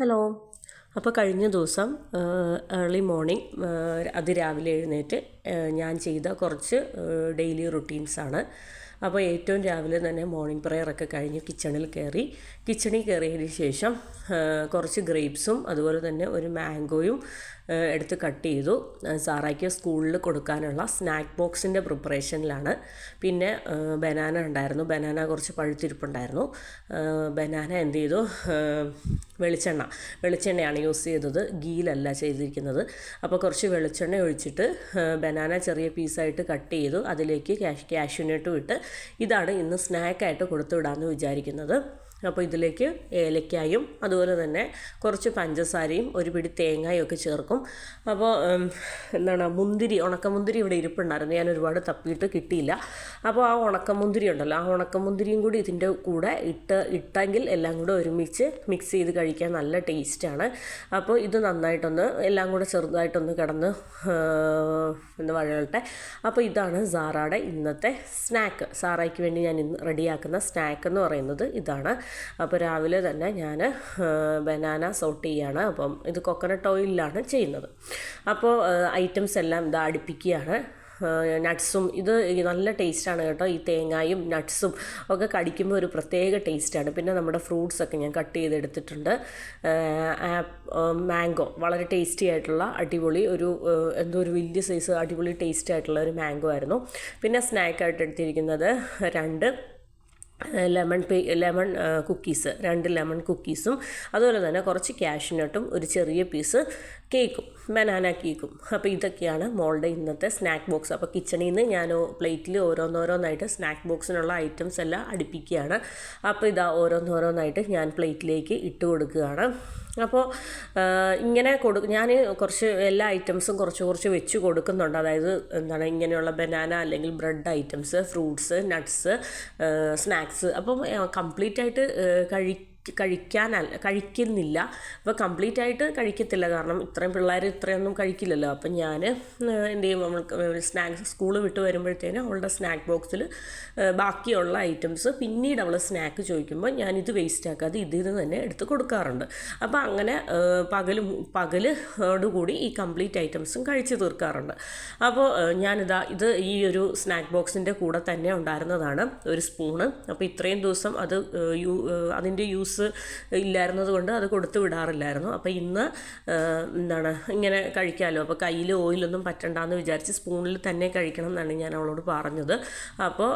Hello. അപ്പോൾ കഴിഞ്ഞ ദിവസം ഏർലി മോർണിംഗ് അതിരാവിലെ എഴുന്നേറ്റ് ഞാൻ ചെയ്ത കുറച്ച് ഡെയിലി റുട്ടീൻസാണ്. അപ്പോൾ ഏറ്റവും രാവിലെ തന്നെ മോർണിംഗ് പ്രെയറൊക്കെ കഴിഞ്ഞ് കിച്ചണിൽ കയറിയതിന് ശേഷം കുറച്ച് ഗ്രേപ്സും അതുപോലെ തന്നെ ഒരു മാംഗോയും എടുത്ത് കട്ട് ചെയ്തു. സാറയ്ക്ക് സ്കൂളിൽ കൊടുക്കാനുള്ള സ്നാക്ക് ബോക്സിൻ്റെ പ്രിപ്പറേഷനിലാണ്. പിന്നെ ബനാന ഉണ്ടായിരുന്നു, ബനാന കുറച്ച് പഴുത്തിരിപ്പുണ്ടായിരുന്നു. ബനാന എന്ത് ചെയ്തു, വെളിച്ചെണ്ണയാണ് യൂസ് ചെയ്തത്, ഗീലല്ല ചെയ്തിരിക്കുന്നത്. അപ്പോൾ കുറച്ച് വെളിച്ചെണ്ണ ഒഴിച്ചിട്ട് ബനാന ചെറിയ പീസായിട്ട് കട്ട് ചെയ്തു, അതിലേക്ക് കാഷ്യൂനട്ടും ഇട്ട് ഇതാണ് ഇന്ന് സ്നാക്കായിട്ട് കൊടുത്തു വിടാമെന്ന് വിചാരിക്കുന്നത്. അപ്പോൾ ഇതിലേക്ക് ഏലക്കായും അതുപോലെ തന്നെ കുറച്ച് പഞ്ചസാരയും ഒരു പിടി തേങ്ങയും ഒക്കെ ചേർക്കും. അപ്പോൾ ഉണക്കമുന്തിരി ഇവിടെ ഇരിപ്പുണ്ടായിരുന്നു, ഞാൻ ഒരുപാട് തപ്പിയിട്ട് കിട്ടിയില്ല. അപ്പോൾ ആ ഉണക്കമുന്തിരി ഉണ്ടല്ലോ, ആ ഉണക്കമുന്തിരിയും കൂടി ഇതിൻ്റെ കൂടെ ഇട്ടെങ്കിൽ എല്ലാം കൂടെ ഒരുമിച്ച് മിക്സ് ചെയ്ത് കഴിക്കാൻ നല്ല ടേസ്റ്റാണ്. അപ്പോൾ ഇത് നന്നായിട്ടൊന്ന് എല്ലാം കൂടെ ചെറുതായിട്ടൊന്ന് കിടന്ന് വഴലട്ടെ. അപ്പോൾ ഇതാണ് സാറയുടെ ഇന്നത്തെ സ്നാക്ക്. സാറയ്ക്ക് വേണ്ടി ഞാൻ ഇന്ന് റെഡിയാക്കുന്ന സ്നാക്ക് എന്ന് പറയുന്നത് ഇതാണ്. അപ്പോൾ രാവിലെ തന്നെ ഞാൻ ബനാന സോട്ട് ചെയ്യാണ്. അപ്പം ഇത് കൊക്കനട്ട് ഓയിലിലാണ് ചെയ്യുന്നത്. അപ്പോൾ ഐറ്റംസ് എല്ലാം ഇതാ അടുപ്പിക്കുകയാണ്. നട്ട്സും ഇത് നല്ല ടേസ്റ്റാണ് കേട്ടോ. ഈ തേങ്ങയും നട്ട്സും ഒക്കെ കടിക്കുമ്പോൾ ഒരു പ്രത്യേക ടേസ്റ്റാണ്. പിന്നെ നമ്മുടെ ഫ്രൂട്ട്സൊക്കെ ഞാൻ കട്ട് ചെയ്തെടുത്തിട്ടുണ്ട്. മാംഗോ വളരെ ടേസ്റ്റി ആയിട്ടുള്ള അടിപൊളി ഒരു വലിയ സൈസ് അടിപൊളി ടേസ്റ്റി ആയിട്ടുള്ള ഒരു മാംഗോ ആയിരുന്നു. പിന്നെ സ്നാക്കായിട്ട് എടുത്തിരിക്കുന്നത് 2 ലെമൺ കുക്കീസ്, 2 ലെമൺ കുക്കീസും അതുപോലെ തന്നെ കുറച്ച് കാഷ്യൂനട്ടും ഒരു ചെറിയ പീസ് കേക്കും, ബനാന കേക്കും. അപ്പോൾ ഇതൊക്കെയാണ് മോളുടെ ഇന്നത്തെ സ്നാക്ക് ബോക്സ്. അപ്പോൾ കിച്ചണിൽ നിന്ന് ഞാൻ പ്ലേറ്റിൽ ഓരോന്നോരോന്നായിട്ട് സ്നാക്ക് ബോക്സിനുള്ള ഐറ്റംസ് എല്ലാം അടുപ്പിക്കുകയാണ്. അപ്പോൾ ഇതാ ഓരോന്നോരോന്നായിട്ട് ഞാൻ പ്ലേറ്റിലേക്ക് ഇട്ട് കൊടുക്കുകയാണ്. അപ്പോൾ ഇങ്ങനെ ഞാൻ കുറച്ച് എല്ലാ ഐറ്റംസും കുറച്ച് വെച്ച് കൊടുക്കുന്നുണ്ട്. അതായത് ഇങ്ങനെയുള്ള ബനാന അല്ലെങ്കിൽ bread items, fruits, nuts, snacks. അപ്പം കംപ്ലീറ്റായിട്ട് കഴിക്കുന്നില്ല. അപ്പോൾ കംപ്ലീറ്റ് ആയിട്ട് കഴിക്കത്തില്ല, കാരണം ഇത്രയും പിള്ളേർ ഇത്രയൊന്നും കഴിക്കില്ലല്ലോ. അപ്പം ഞാൻ എന്ത് ചെയ്യും, നമ്മൾക്ക് സ്നാക്സ് സ്കൂൾ വിട്ട് വരുമ്പോഴത്തേനും അവളുടെ സ്നാക്ക് ബോക്സിൽ ബാക്കിയുള്ള ഐറ്റംസ് പിന്നീട് അവൾ സ്നാക്ക് ചോദിക്കുമ്പോൾ ഞാനിത് വേസ്റ്റ് ആക്കാതെ ഇതിൽ തന്നെ എടുത്ത് കൊടുക്കാറുണ്ട്. അപ്പോൾ അങ്ങനെ പകലോടുകൂടി ഈ കംപ്ലീറ്റ് ഐറ്റംസും കഴിച്ച് തീർക്കാറുണ്ട്. അപ്പോൾ ഇത് ഈ ഒരു സ്നാക്ക് ബോക്സിൻ്റെ കൂടെ തന്നെ ഉണ്ടായിരുന്നതാണ് ഒരു സ്പൂണ്. അപ്പോൾ ഇത്രയും ദിവസം അതിൻ്റെ യൂസ് ഇല്ലായിരുന്നത് കൊണ്ട് അത് കൊടുത്തു വിടാറില്ലായിരുന്നു. അപ്പോൾ ഇന്ന് ഇങ്ങനെ കഴിക്കാമല്ലോ, അപ്പോൾ കയ്യിൽ ഓയിലൊന്നും പറ്റണ്ടെന്ന് വിചാരിച്ച് സ്പൂണിൽ തന്നെ കഴിക്കണം എന്നാണ് ഞാൻ അവളോട് പറഞ്ഞത്. അപ്പോൾ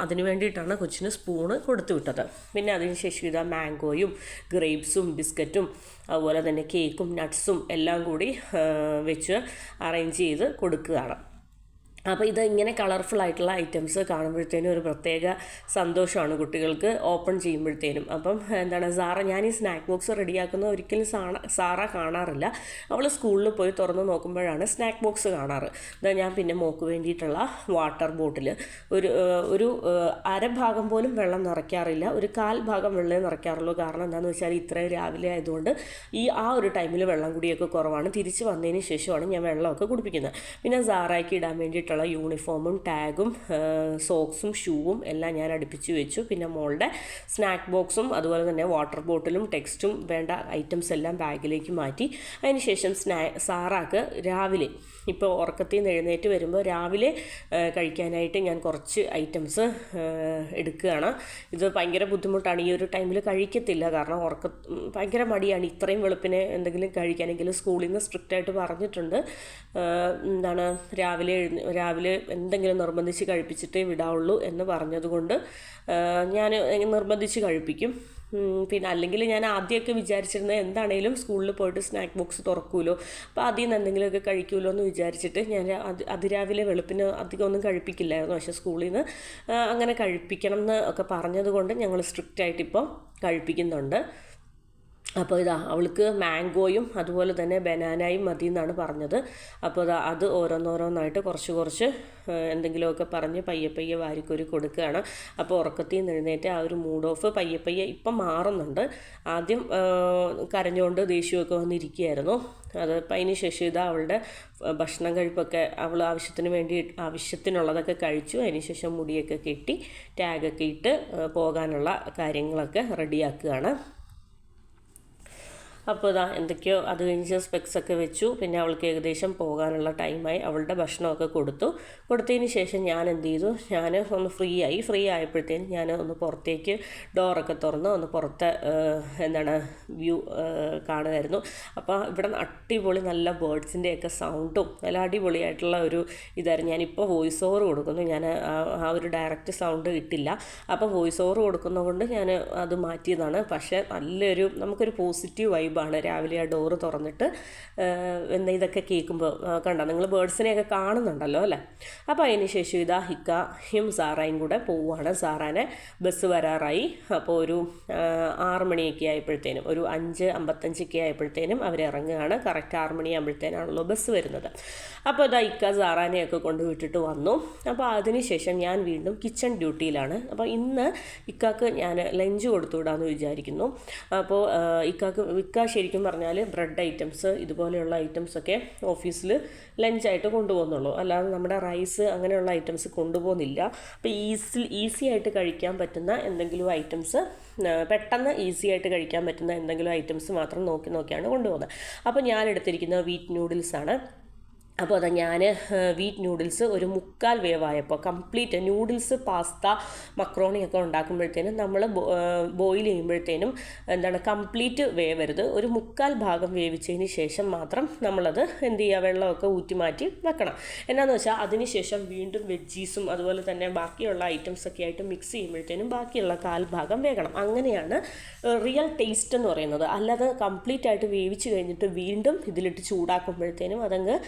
അതിന് വേണ്ടിയിട്ടാണ് കൊച്ചിന് സ്പൂണ് കൊടുത്തു വിട്ടത്. പിന്നെ അതിന് ശേഷം ഇതാ മാംഗോയും ഗ്രേപ്സും ബിസ്ക്കറ്റും അതുപോലെ തന്നെ കേക്കും നട്ട്സും എല്ലാം കൂടി വെച്ച് അറേഞ്ച് ചെയ്ത് കൊടുക്കുകയാണ്. അപ്പോൾ ഇത് ഇങ്ങനെ കളർഫുൾ ആയിട്ടുള്ള ഐറ്റംസ് കാണുമ്പോഴത്തേനും ഒരു പ്രത്യേക സന്തോഷമാണ് കുട്ടികൾക്ക് ഓപ്പൺ ചെയ്യുമ്പോഴത്തേനും. അപ്പം ഞാൻ ഈ സ്നാക്ക് ബോക്സ് റെഡിയാക്കുന്ന ഒരിക്കലും സാറ കാണാറില്ല. അവൾ സ്കൂളിൽ പോയി തുറന്ന് നോക്കുമ്പോഴാണ് സ്നാക്ക് ബോക്സ് കാണാറ്. ഞാൻ പിന്നെ മോക്ക് വേണ്ടിയിട്ടുള്ള വാട്ടർ ബോട്ടിൽ ഒരു അരഭാഗം പോലും വെള്ളം നിറയ്ക്കാറില്ല, ഒരു 1/4 ഭാഗം വെള്ളമേ നിറയ്ക്കാറുള്ളൂ. കാരണം എന്താണെന്ന് വെച്ചാൽ ഇത്രയും രാവിലെ ആയതുകൊണ്ട് ആ ഒരു ടൈമിൽ വെള്ളം കുടിയൊക്കെ കുറവാണ്. തിരിച്ച് വന്നതിന് ശേഷമാണ് ഞാൻ വെള്ളമൊക്കെ കുടിപ്പിക്കുന്നത്. പിന്നെ സാറയ്ക്ക് ഇടാൻ വേണ്ടിയിട്ടുള്ള യൂണിഫോമും ടാഗും സോക്സും ഷൂവും എല്ലാം ഞാൻ അടുപ്പിച്ച് വെച്ചു. പിന്നെ മോളുടെ സ്നാക്ക് ബോക്സും അതുപോലെ തന്നെ വാട്ടർ ബോട്ടിലും ടെക്സ്റ്റും വേണ്ട ഐറ്റംസ് എല്ലാം ബാഗിലേക്ക് മാറ്റി. അതിനുശേഷം സാറാക്ക് രാവിലെ ഇപ്പോൾ ഉറക്കത്തിൽ നിന്ന് എഴുന്നേറ്റ് വരുമ്പോൾ രാവിലെ കഴിക്കാനായിട്ട് ഞാൻ കുറച്ച് ഐറ്റംസ് എടുക്കുകയാണ്. ഇത് ഭയങ്കര ബുദ്ധിമുട്ടാണ്, ഈ ഒരു ടൈമിൽ കഴിക്കത്തില്ല, കാരണം ഭയങ്കര മടിയാണ് ഇത്രയും വെളുപ്പിനെ എന്തെങ്കിലും കഴിക്കാനെങ്കിലും. സ്കൂളിൽ നിന്ന് സ്ട്രിക്റ്റായിട്ട് പറഞ്ഞിട്ടുണ്ട്, രാവിലെ എന്തെങ്കിലും നിർബന്ധിച്ച് കഴിപ്പിച്ചിട്ടേ വിടാവുള്ളൂ എന്ന് പറഞ്ഞതുകൊണ്ട് ഞാൻ നിർബന്ധിച്ച് കഴിപ്പിക്കും. പിന്നെ അല്ലെങ്കിൽ ഞാൻ ആദ്യമൊക്കെ വിചാരിച്ചിരുന്നത് എന്താണേലും സ്കൂളിൽ പോയിട്ട് സ്നാക്ക് ബോക്സ് തുറക്കുമല്ലോ, അപ്പോൾ അതിൽ നിന്ന് എന്തെങ്കിലുമൊക്കെ കഴിക്കുമല്ലോ എന്ന് വിചാരിച്ചിട്ട് ഞാൻ അതിരാവിലെ വെളുപ്പിന് അധികം ഒന്നും കഴിപ്പിക്കില്ലായിരുന്നു. പക്ഷേ സ്കൂളിൽ നിന്ന് അങ്ങനെ കഴിപ്പിക്കണം എന്ന് ഒക്കെ പറഞ്ഞതുകൊണ്ട് ഞങ്ങൾ സ്ട്രിക്റ്റായിട്ട് ഇപ്പോൾ കഴിപ്പിക്കുന്നുണ്ട്. അപ്പോൾ അവൾക്ക് മാംഗോയും അതുപോലെ തന്നെ ബനാനയും മതി എന്നാണ് പറഞ്ഞത്. അപ്പോൾ അത് ഓരോന്നോരോന്നായിട്ട് കുറച്ച് എന്തെങ്കിലുമൊക്കെ പറഞ്ഞ് പയ്യെ വാരിക്കൊരു കൊടുക്കുകയാണ്. അപ്പോൾ ഉറക്കത്തിൽ നിന്ന് എഴുന്നേറ്റ് ആ ഒരു മൂഡ് ഓഫ് പയ്യെ ഇപ്പം മാറുന്നുണ്ട്. ആദ്യം കരഞ്ഞുകൊണ്ട് ദേഷ്യമൊക്കെ വന്നിരിക്കുകയായിരുന്നു. അതിന് ശേഷം അവളുടെ ഭക്ഷണം കഴിപ്പൊക്കെ അവൾ ആവശ്യത്തിനുള്ളതൊക്കെ കഴിച്ചു. അതിനുശേഷം മുടിയൊക്കെ കെട്ടി ടാഗൊക്കെ ഇട്ട് പോകാനുള്ള കാര്യങ്ങളൊക്കെ റെഡിയാക്കുകയാണ്. അപ്പോൾ ഇതാ എന്തൊക്കെയോ അത് കഴിഞ്ഞ് സ്പെക്സൊക്കെ വെച്ചു. പിന്നെ അവൾക്ക് ഏകദേശം പോകാനുള്ള ടൈമായി. അവളുടെ ഭക്ഷണമൊക്കെ കൊടുത്തതിന് ശേഷം ഞാൻ എന്ത് ചെയ്തു, ഞാൻ ഒന്ന് ഫ്രീ ആയപ്പോഴത്തേനും ഞാൻ ഒന്ന് പുറത്തേക്ക് ഡോറൊക്കെ തുറന്ന് ഒന്ന് പുറത്തെ വ്യൂ കാണുമായിരുന്നു. അപ്പോൾ ഇവിടെ അടിപൊളി നല്ല ബേർഡ്സിൻ്റെയൊക്കെ സൗണ്ടും നല്ല അടിപൊളിയായിട്ടുള്ള ഒരു ഇതായിരുന്നു. ഞാനിപ്പോൾ വോയിസ് ഓവർ കൊടുക്കുന്നു, ഞാൻ ആ ഒരു ഡയറക്റ്റ് സൗണ്ട് ഇട്ടില്ല. അപ്പോൾ വോയിസ് ഓവർ കൊടുക്കുന്നതുകൊണ്ട് ഞാൻ അത് മാറ്റിയതാണ്. പക്ഷേ നമുക്കൊരു പോസിറ്റീവ് വൈബാണ് രാവിലെ ആ ഡോറ് തുറന്നിട്ട് ഇതൊക്കെ കേൾക്കുമ്പോൾ. കണ്ടോ നിങ്ങൾ ബേർഡ്സിനെയൊക്കെ കാണുന്നുണ്ടല്ലോ അല്ലേ. അപ്പോൾ അതിന് ശേഷം ഇതാ ഹിക്കയും സാറായും കൂടെ പോവുകയാണ്. സാറാനെ ബസ് വരാറായി. അപ്പോൾ ഒരു 6 മണിയൊക്കെ ആയപ്പോഴത്തേനും, ഒരു 5:55 ആയപ്പോഴത്തേനും അവരിറങ്ങുകയാണ്. കറക്റ്റ് 6 മണിയാകുമ്പോഴത്തേനാണല്ലോ ബസ് വരുന്നത്. അപ്പോൾ ഇതാ ഇക്ക സാറാനെയൊക്കെ കൊണ്ടുവിട്ടിട്ട് വന്നു. അപ്പോൾ അതിന് ശേഷം ഞാൻ വീണ്ടും കിച്ചൺ ഡ്യൂട്ടിയിലാണ്. അപ്പോൾ ഇന്ന് ഇക്കാക്ക് ഞാൻ ലഞ്ച് കൊടുത്തുവിടാമെന്ന് വിചാരിക്കുന്നു. അപ്പോൾ ഇക്ക ശരിക്കും പറഞ്ഞാൽ ബ്രെഡ് ഐറ്റംസ് ഇതുപോലെയുള്ള ഐറ്റംസൊക്കെ ഓഫീസിൽ ലഞ്ചായിട്ട് കൊണ്ടുപോകുന്നുള്ളൂ, അല്ലാതെ നമ്മുടെ റൈസ് അങ്ങനെയുള്ള ഐറ്റംസ് കൊണ്ടുപോകുന്നില്ല. അപ്പോൾ ഈസി ആയിട്ട് കഴിക്കാൻ പറ്റുന്ന എന്തെങ്കിലും ഐറ്റംസ്, പെട്ടെന്ന് ഈസി ആയിട്ട് കഴിക്കാൻ പറ്റുന്ന എന്തെങ്കിലും ഐറ്റംസ് മാത്രം നോക്കിയാണ് കൊണ്ടുപോകുന്നത്. അപ്പോൾ ഞാൻ എടുത്തിരിക്കുന്നത് വീറ്റ് നൂഡിൽസാണ്. അപ്പോൾ അതാ ഞാൻ വീറ്റ് നൂഡിൽസ് ഒരു 3/4 വേവായപ്പോൾ, കംപ്ലീറ്റ് നൂഡിൽസ്, പാസ്ത, മക്രോണിയൊക്കെ ഉണ്ടാക്കുമ്പോഴത്തേനും നമ്മൾ ബോയിൽ ചെയ്യുമ്പോഴത്തേനും കംപ്ലീറ്റ് വേവരുത്. ഒരു 3/4 ഭാഗം വേവിച്ചതിന് ശേഷം മാത്രം നമ്മളത് എന്ത് ചെയ്യുക, വെള്ളമൊക്കെ ഊറ്റി മാറ്റി വെക്കണം. എന്നാന്ന് വെച്ചാൽ അതിന് ശേഷം വീണ്ടും വെജീസും അതുപോലെ തന്നെ ബാക്കിയുള്ള ഐറ്റംസൊക്കെ ആയിട്ട് മിക്സ് ചെയ്യുമ്പോഴത്തേനും ബാക്കിയുള്ള 1/4 ഭാഗം വേകണം. അങ്ങനെയാണ് റിയൽ ടേസ്റ്റ് എന്ന് പറയുന്നത്. അല്ലാതെ കംപ്ലീറ്റ് ആയിട്ട് വേവിച്ച് കഴിഞ്ഞിട്ട് വീണ്ടും ഇതിലിട്ട് ചൂടാക്കുമ്പോഴത്തേനും അതങ്ങ്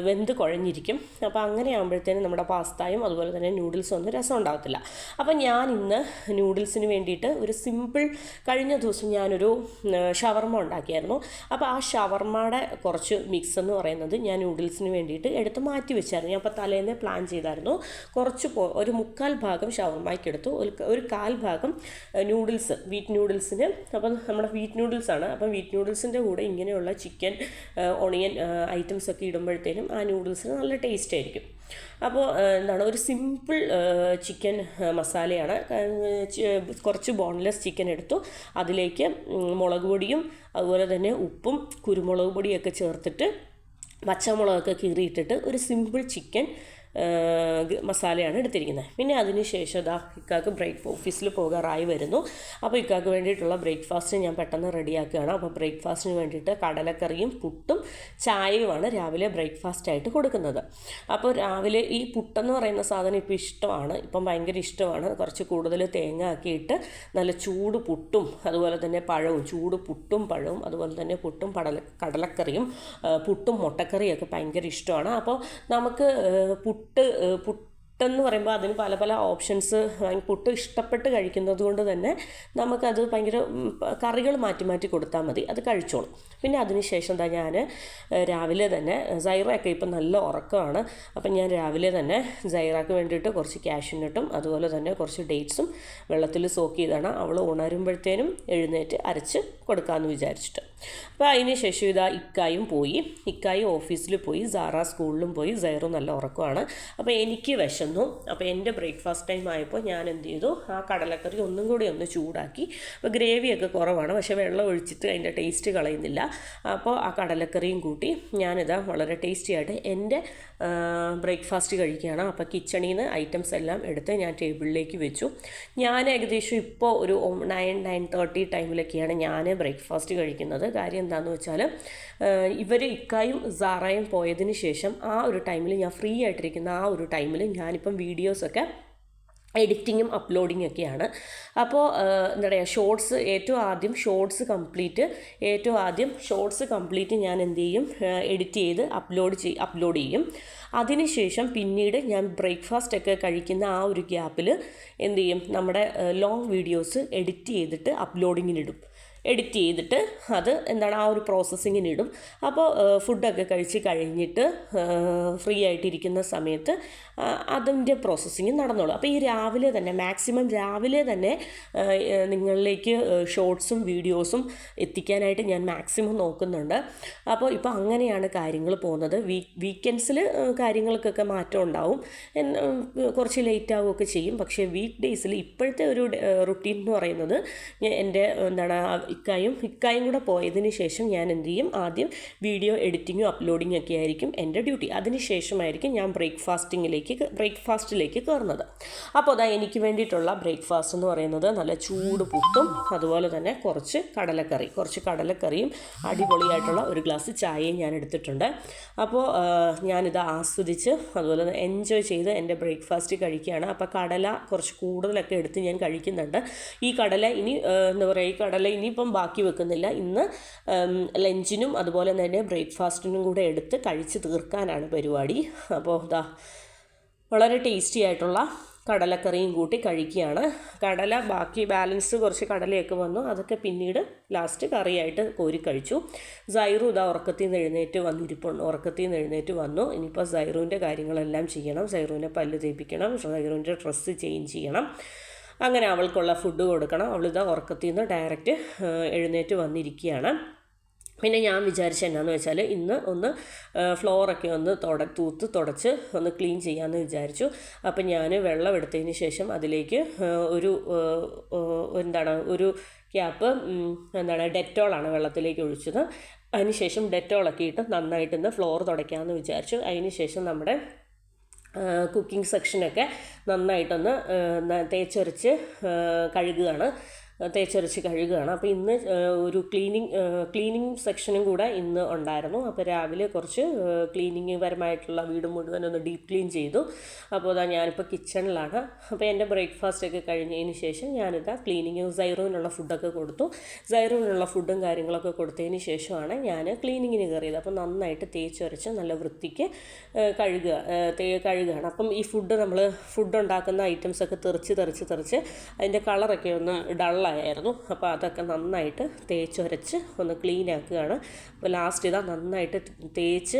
വെന്ത് കുഴഞ്ഞിരിക്കും. അപ്പോൾ അങ്ങനെ ആകുമ്പോഴത്തേനും നമ്മുടെ പാസ്തയും അതുപോലെ തന്നെ നൂഡിൽസും ഒന്നും രസം ഉണ്ടാകത്തില്ല. അപ്പോൾ ഞാൻ ഇന്ന് നൂഡിൽസിന് വേണ്ടിയിട്ട് ഒരു സിമ്പിൾ, കഴിഞ്ഞ ദിവസം ഞാനൊരു ഷവർമ ഉണ്ടാക്കിയായിരുന്നു. അപ്പോൾ ആ ഷവർമയുടെ കുറച്ച് മിക്സ് എന്ന് പറയുന്നത് ഞാൻ നൂഡിൽസിന് വേണ്ടിയിട്ട് എടുത്ത് മാറ്റി വെച്ചായിരുന്നു. ഞാൻ അപ്പോൾ തലേന്ന് പ്ലാൻ ചെയ്തായിരുന്നു. ഒരു 3/4 ഭാഗം ഷവർമയ്ക്ക് എടുത്തു, ഒരു 1/4 ഭാഗം നൂഡിൽസ്, വീറ്റ് നൂഡിൽസിന്. അപ്പം നമ്മുടെ വീറ്റ് നൂഡിൽസാണ്. അപ്പം വീറ്റ് നൂഡിൽസിൻ്റെ കൂടെ ഇങ്ങനെയുള്ള ചിക്കൻ, ഓണിയൻ ഐറ്റംസ് ഒക്കെ ഇടുമ്പോഴത്തേനും ആ നൂഡിൽസിന് നല്ല ടേസ്റ്റ് ആയിരിക്കും. അപ്പോൾ ഒരു സിമ്പിൾ ചിക്കൻ മസാലയാണ്. കുറച്ച് ബോൺലെസ് ചിക്കൻ എടുത്തു, അതിലേക്ക് മുളക് പൊടിയും അതുപോലെ തന്നെ ഉപ്പും കുരുമുളക് പൊടിയൊക്കെ ചേർത്തിട്ട് പച്ചമുളകൊക്കെ കീറിയിട്ടിട്ട് ഒരു സിമ്പിൾ ചിക്കൻ മസാലയാണ് എടുത്തിരിക്കുന്നത്. പിന്നെ അതിന് ശേഷം ഇക്കാക്ക് ഓഫീസിൽ പോകാറായി വരുന്നു. അപ്പോൾ ഇക്കാക്ക് വേണ്ടിയിട്ടുള്ള ബ്രേക്ക്ഫാസ്റ്റ് ഞാൻ പെട്ടെന്ന് റെഡിയാക്കുകയാണ്. അപ്പോൾ ബ്രേക്ക്ഫാസ്റ്റിന് വേണ്ടിയിട്ട് കടലക്കറിയും പുട്ടും ചായയുമാണ് രാവിലെ ബ്രേക്ക്ഫാസ്റ്റായിട്ട് കൊടുക്കുന്നത്. അപ്പോൾ രാവിലെ ഈ പുട്ടെന്ന് പറയുന്ന സാധനം ഇപ്പം ഭയങ്കര ഇഷ്ടമാണ്. കുറച്ച് കൂടുതൽ തേങ്ങ ആക്കിയിട്ട് നല്ല ചൂട് പുട്ടും അതുപോലെ തന്നെ ചൂട് പുട്ടും പഴവും അതുപോലെ തന്നെ പുട്ടും കടലക്കറിയും പുട്ടും മുട്ടക്കറിയൊക്കെ ഭയങ്കര ഇഷ്ടമാണ്. അപ്പോൾ നമുക്ക് പുട്ടെന്ന് പറയുമ്പോൾ അതിന് പല പല ഓപ്ഷൻസ്, പുട്ട് ഇഷ്ടപ്പെട്ട് കഴിക്കുന്നത് കൊണ്ട് തന്നെ നമുക്കത് ഭയങ്കര കറികൾ മാറ്റി കൊടുത്താൽ മതി, അത് കഴിച്ചോളും. പിന്നെ അതിന് ശേഷം ഞാൻ രാവിലെ തന്നെ സൈറയൊക്കെ ഇപ്പം നല്ല ഉറക്കമാണ്. അപ്പം ഞാൻ രാവിലെ തന്നെ സൈറയ്ക്ക് വേണ്ടിയിട്ട് കുറച്ച് കാഷ്യൂനട്ടും അതുപോലെ തന്നെ കുറച്ച് ഡേറ്റ്സും വെള്ളത്തിൽ സോക്ക് ചെയ്താണ്. അവൾ ഉണരുമ്പോഴത്തേനും എഴുന്നേറ്റ് അരച്ച് കൊടുക്കാമെന്ന് വിചാരിച്ചിട്ട്. അപ്പോൾ അതിന് ശേഷം ഇക്കായും ഓഫീസിൽ പോയി, സാറ സ്കൂളിലും പോയി, സൈറും നല്ല ഉറക്കമാണ്. അപ്പോൾ എനിക്ക് വിശന്നു. അപ്പോൾ എൻ്റെ ബ്രേക്ക്ഫാസ്റ്റ് ടൈം ആയപ്പോൾ ഞാൻ എന്ത് ചെയ്തു, ആ കടലക്കറി ഒന്നും കൂടി ഒന്ന് ചൂടാക്കി. അപ്പോൾ ഗ്രേവിയൊക്കെ കുറവാണ്, പക്ഷേ വെള്ളം ഒഴിച്ചിട്ട് അതിൻ്റെ ടേസ്റ്റ് കളയുന്നില്ല. അപ്പോൾ ആ കടലക്കറിയും കൂട്ടി ഞാനിതാ വളരെ ടേസ്റ്റി ആയിട്ട് എൻ്റെ ബ്രേക്ക്ഫാസ്റ്റ് കഴിക്കുകയാണ്. അപ്പോൾ കിച്ചണിൽ നിന്ന് ഐറ്റംസ് എല്ലാം എടുത്ത് ഞാൻ ടേബിളിലേക്ക് വെച്ചു. ഞാൻ ഏകദേശം ഇപ്പോൾ ഒരു 9-9:30 ടൈമിലൊക്കെയാണ് ഞാൻ ബ്രേക്ക്ഫാസ്റ്റ് കഴിക്കുന്നത്. കാര്യം എന്താണെന്ന് വെച്ചാൽ ഇക്കായും സാറയും പോയതിന് ശേഷം ആ ഒരു ടൈമിൽ, ഞാൻ ഫ്രീ ആയിട്ടിരിക്കുന്ന ആ ഒരു ടൈമിൽ ഞാനിപ്പം വീഡിയോസൊക്കെ എഡിറ്റിങ്ങും അപ്ലോഡിങ്ങും ഒക്കെയാണ്. അപ്പോൾ ഏറ്റവും ആദ്യം ഷോർട്സ് കംപ്ലീറ്റ് ഞാൻ എന്ത് ചെയ്യും, എഡിറ്റ് ചെയ്ത് അപ്ലോഡ് ചെയ്യും. അതിനുശേഷം പിന്നീട് ഞാൻ ബ്രേക്ക്ഫാസ്റ്റൊക്കെ കഴിക്കുന്ന ആ ഒരു ഗ്യാപ്പിൽ എന്ത് ചെയ്യും, നമ്മുടെ ലോങ് വീഡിയോസ് എഡിറ്റ് ചെയ്തിട്ട് അപ്ലോഡിങ്ങിനിടും. എഡിറ്റ് ചെയ്തിട്ട് അത് ആ ഒരു പ്രോസസ്സിങ്ങിനിടും. അപ്പോൾ ഫുഡൊക്കെ കഴിച്ച് കഴിഞ്ഞിട്ട് ഫ്രീ ആയിട്ടിരിക്കുന്ന സമയത്ത് അതിൻ്റെ പ്രോസസ്സിങ് നടന്നോളൂ. അപ്പോൾ ഈ മാക്സിമം രാവിലെ തന്നെ നിങ്ങളിലേക്ക് ഷോർട്സും വീഡിയോസും എത്തിക്കാനായിട്ട് ഞാൻ മാക്സിമം നോക്കുന്നുണ്ട്. അപ്പോൾ ഇപ്പോൾ അങ്ങനെയാണ് കാര്യങ്ങൾ പോകുന്നത്. വീക്കെൻഡ്സിൽ കാര്യങ്ങൾക്കൊക്കെ മാറ്റം ഉണ്ടാവും, കുറച്ച് ലേറ്റ് ആവുകയൊക്കെ ചെയ്യും. പക്ഷേ വീക്ക് ഡേയ്സിൽ ഇപ്പോഴത്തെ ഒരു റുട്ടീൻ എന്ന് പറയുന്നത് എൻ്റെ ഇക്കായും കൂടെ പോയതിന് ശേഷം ഞാൻ എന്ത് ചെയ്യും, ആദ്യം വീഡിയോ എഡിറ്റിങ്ങും അപ്ലോഡിങ്ങും ഒക്കെ ആയിരിക്കും എൻ്റെ ഡ്യൂട്ടി. അതിനുശേഷമായിരിക്കും ഞാൻ ബ്രേക്ക്ഫാസ്റ്റിലേക്ക് കയറുന്നത്. അപ്പോൾ അതാ എനിക്ക് വേണ്ടിയിട്ടുള്ള ബ്രേക്ക്ഫാസ്റ്റ് എന്ന് പറയുന്നത് നല്ല ചൂട് പുട്ടും അതുപോലെ തന്നെ കുറച്ച് കടലക്കറിയും അടിപൊളിയായിട്ടുള്ള ഒരു ഗ്ലാസ് ചായയും ഞാൻ എടുത്തിട്ടുണ്ട്. അപ്പോൾ ഞാനിത് ആസ്വദിച്ച് അതുപോലെ തന്നെ എൻജോയ് ചെയ്ത് എൻ്റെ ബ്രേക്ക്ഫാസ്റ്റ് കഴിക്കുകയാണ്. അപ്പോൾ കടല കുറച്ച് കൂടുതലൊക്കെ എടുത്ത് ഞാൻ കഴിക്കുന്നുണ്ട്. ഈ കടല ഇനിയിപ്പം ബാക്കി വെക്കുന്നില്ല. ഇന്ന് ലഞ്ചിനും അതുപോലെ തന്നെ ബ്രേക്ക്ഫാസ്റ്റിനും കൂടെ എടുത്ത് കഴിച്ച് തീർക്കാനാണ് പരിപാടി. അപ്പോൾ വളരെ ടേസ്റ്റി ആയിട്ടുള്ള കടലക്കറിയും കൂട്ടി കഴിക്കുകയാണ്. ബാലൻസ് കുറച്ച് കടലയൊക്കെ വന്നു, അതൊക്കെ പിന്നീട് ലാസ്റ്റ് കറിയായിട്ട് കോരി കഴിച്ചു. സൈറു ഉറക്കത്തിൽ നിന്ന് എഴുന്നേറ്റ് വന്നു. ഇനിയിപ്പോൾ സൈറുവിൻ്റെ കാര്യങ്ങളെല്ലാം ചെയ്യണം. സൈറുവിനെ പല്ല് തേപ്പിക്കണം, സൈറുവിൻ്റെ ഡ്രസ്സ് ചേഞ്ച് ചെയ്യണം, അങ്ങനെ അവൾക്കുള്ള ഫുഡ് കൊടുക്കണം. അവളിതാ ഉറക്കത്തിൽ നിന്ന് ഡയറക്റ്റ് എഴുന്നേറ്റ് വന്നിരിക്കുകയാണ്. പിന്നെ ഞാൻ വിചാരിച്ച എന്നാന്ന് വെച്ചാൽ ഇന്ന് ഒന്ന് ഫ്ലോറൊക്കെ ഒന്ന് തുടച്ച് ഒന്ന് ക്ലീൻ ചെയ്യാമെന്ന് വിചാരിച്ചു. അപ്പം ഞാൻ വെള്ളം എടുത്തതിന് ശേഷം അതിലേക്ക് ഒരു ക്യാപ്പ് ഡെറ്റോളാണ് വെള്ളത്തിലേക്ക് ഒഴിച്ചത്. അതിനുശേഷം ഡെറ്റോളൊക്കെ ഇട്ട് നന്നായിട്ടൊന്ന് ഫ്ലോർ തുടയ്ക്കാമെന്ന് വിചാരിച്ചു. അതിനുശേഷം നമ്മുടെ കുക്കിംഗ് സെക്ഷനൊക്കെ നന്നായിട്ടൊന്ന് തേച്ചൊരച്ച് കഴുകുകയാണ്. അപ്പോൾ ഇന്ന് ഒരു ക്ലീനിങ് സെക്ഷനും കൂടെ ഇന്ന് ഉണ്ടായിരുന്നു. അപ്പോൾ രാവിലെ കുറച്ച് ക്ലീനിങ് പരമായിട്ടുള്ള വീട് മുഴുവൻ ഒന്ന് ഡീപ്പ് ക്ലീൻ ചെയ്തു. അപ്പോൾ ഞാനിപ്പോൾ കിച്ചണിലാണ്. അപ്പോൾ എൻ്റെ ബ്രേക്ക്ഫാസ്റ്റൊക്കെ കഴിഞ്ഞതിന് ശേഷം ഞാനിതാ സൈറൂവിനുള്ള ഫുഡൊക്കെ കൊടുത്തു. സൈറൂവിനുള്ള ഫുഡും കാര്യങ്ങളൊക്കെ കൊടുത്തതിന് ശേഷമാണ് ഞാൻ ക്ലീനിങ്ങിന് കയറിയത്. അപ്പോൾ നന്നായിട്ട് തേച്ചൊരച്ച് നല്ല വൃത്തിക്ക് കഴുകുകയാണ്. അപ്പം ഈ ഫുഡ് ഉണ്ടാക്കുന്ന ഐറ്റംസൊക്കെ തെറിച്ച് അതിൻ്റെ കളറൊക്കെ ഒന്ന് ഡള്ളായിരുന്നു. അപ്പോൾ അതൊക്കെ നന്നായിട്ട് തേച്ചൊരച്ച് ഒന്ന് ക്ലീൻ ആക്കുകയാണ്. അപ്പോൾ ലാസ്റ്റ് നന്നായിട്ട് തേച്ച്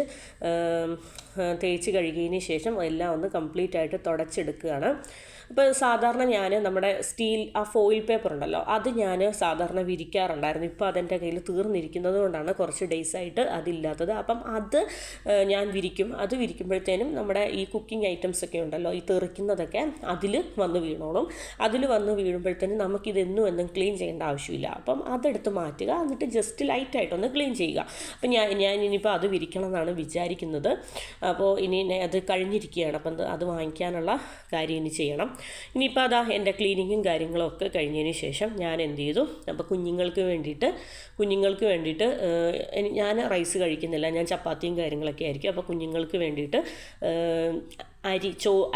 കഴുകിയതിന് ശേഷം എല്ലാം ഒന്ന് കംപ്ലീറ്റ് ആയിട്ട് തുടച്ചെടുക്കുകയാണ്. അപ്പോൾ സാധാരണ ഞാൻ നമ്മുടെ ഫോയിൽ പേപ്പർ ഉണ്ടല്ലോ, അത് ഞാൻ സാധാരണ വിരിക്കാറുണ്ടായിരുന്നു. ഇപ്പോൾ അതെൻ്റെ കയ്യിൽ തീർന്നിരിക്കുന്നത് കൊണ്ടാണ് കുറച്ച് ഡേയ്സായിട്ട് അതില്ലാത്തത്. അപ്പം അത് ഞാൻ വിരിക്കുമ്പോഴത്തേനും നമ്മുടെ ഈ കുക്കിംഗ് ഐറ്റംസ് ഒക്കെ ഉണ്ടല്ലോ, ഈ തെറിക്കുന്നതൊക്കെ അതിൽ വന്ന് വീണോളും. അതിൽ വന്ന് വീഴുമ്പോഴത്തേനും നമുക്കിതെന്നും ക്ലീൻ ചെയ്യേണ്ട ആവശ്യമില്ല. അപ്പം അതെടുത്ത് മാറ്റുക, എന്നിട്ട് ജസ്റ്റ് ലൈറ്റായിട്ടൊന്ന് ക്ലീൻ ചെയ്യുക. അപ്പം ഞാൻ ഇനിയിപ്പോൾ അത് വിരിക്കണം എന്നാണ് വിചാരിക്കുന്നത്. അപ്പോൾ ഇനി അത് കഴിഞ്ഞിരിക്കുകയാണ്. അപ്പം അത് വാങ്ങിക്കാനുള്ള കാര്യം ഇനി ചെയ്യണം. ഇനിയിപ്പോൾ എൻ്റെ ക്ലീനിങ്ങും കാര്യങ്ങളും ഒക്കെ കഴിഞ്ഞതിന് ശേഷം ഞാൻ എന്ത് ചെയ്തു, അപ്പോൾ കുഞ്ഞുങ്ങൾക്ക് വേണ്ടിയിട്ട് ഞാൻ റൈസ് കഴിക്കുന്നില്ല, ഞാൻ ചപ്പാത്തിയും കാര്യങ്ങളൊക്കെ ആയിരിക്കും. അപ്പോൾ കുഞ്ഞുങ്ങൾക്ക് വേണ്ടിയിട്ട്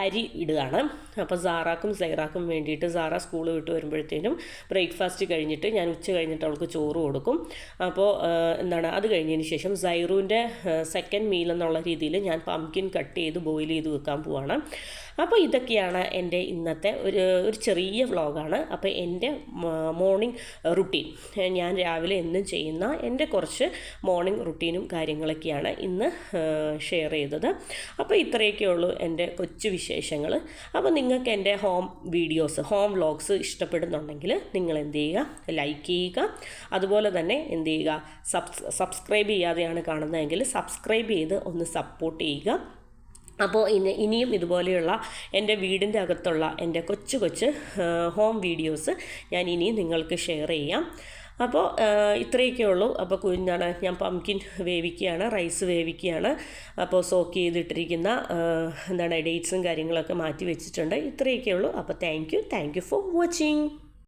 അരി ഇടുകയാണ്. അപ്പോൾ സാറാക്കും സൈറാക്കും വേണ്ടിയിട്ട് സാറ സ്കൂൾ വിട്ട് വരുമ്പോഴത്തേനും ബ്രേക്ക്ഫാസ്റ്റ് കഴിഞ്ഞിട്ട് ഞാൻ ഉച്ച കഴിഞ്ഞിട്ട് അവൾക്ക് ചോറ് കൊടുക്കും. അപ്പോൾ അത് കഴിഞ്ഞതിന് ശേഷം സൈറുവിൻ്റെ സെക്കൻഡ് മീൽ എന്നുള്ള രീതിയിൽ ഞാൻ പംകിൻ കട്ട് ചെയ്ത് ബോയിൽ ചെയ്ത് വെക്കാൻ പോവാണ്. അപ്പോൾ ഇതൊക്കെയാണ് എൻ്റെ ഇന്നത്തെ ഒരു ചെറിയ വ്ളോഗാണ്. അപ്പോൾ എൻ്റെ മോർണിംഗ് റുട്ടീൻ, ഞാൻ രാവിലെ എന്നും ചെയ്യുന്ന എൻ്റെ കുറച്ച് മോർണിംഗ് റുട്ടീനും കാര്യങ്ങളൊക്കെയാണ് ഇന്ന് ഷെയർ ചെയ്തത്. അപ്പോൾ ഇത്രയൊക്കെ ഉള്ളൂ എൻ്റെ കൊച്ചു വിശേഷങ്ങൾ. അപ്പോൾ നിങ്ങൾക്ക് എൻ്റെ ഹോം വ്ളോഗ്സ് ഇഷ്ടപ്പെടുന്നുണ്ടെങ്കിൽ നിങ്ങൾ എന്ത് ചെയ്യുക, ലൈക്ക് ചെയ്യുക. അതുപോലെ തന്നെ എന്ത് ചെയ്യുക, സബ്സ്ക്രൈബ് ചെയ്യാതെയാണ് കാണുന്നതെങ്കിൽ സബ്സ്ക്രൈബ് ചെയ്ത് ഒന്ന് സപ്പോർട്ട് ചെയ്യുക. അപ്പോൾ ഇനിയും ഇതുപോലെയുള്ള എൻ്റെ വീടിൻ്റെ അകത്തുള്ള എൻ്റെ കൊച്ചു ഹോം വീഡിയോസ് ഞാൻ ഇനിയും നിങ്ങൾക്ക് ഷെയർ ചെയ്യാം. അപ്പോൾ ഇത്രയൊക്കെ ഉള്ളൂ. അപ്പോൾ ഞാൻ പംകിൻ വേവിക്കുകയാണ്, റൈസ് വേവിക്കുകയാണ്. അപ്പോൾ സോക്ക് ചെയ്തിട്ടിരിക്കുന്ന ഡേറ്റ്സും കാര്യങ്ങളൊക്കെ മാറ്റി വെച്ചിട്ടുണ്ട്. ഇത്രയൊക്കെ ഉള്ളൂ. അപ്പോൾ താങ്ക് യു ഫോർ വാച്ചിങ്.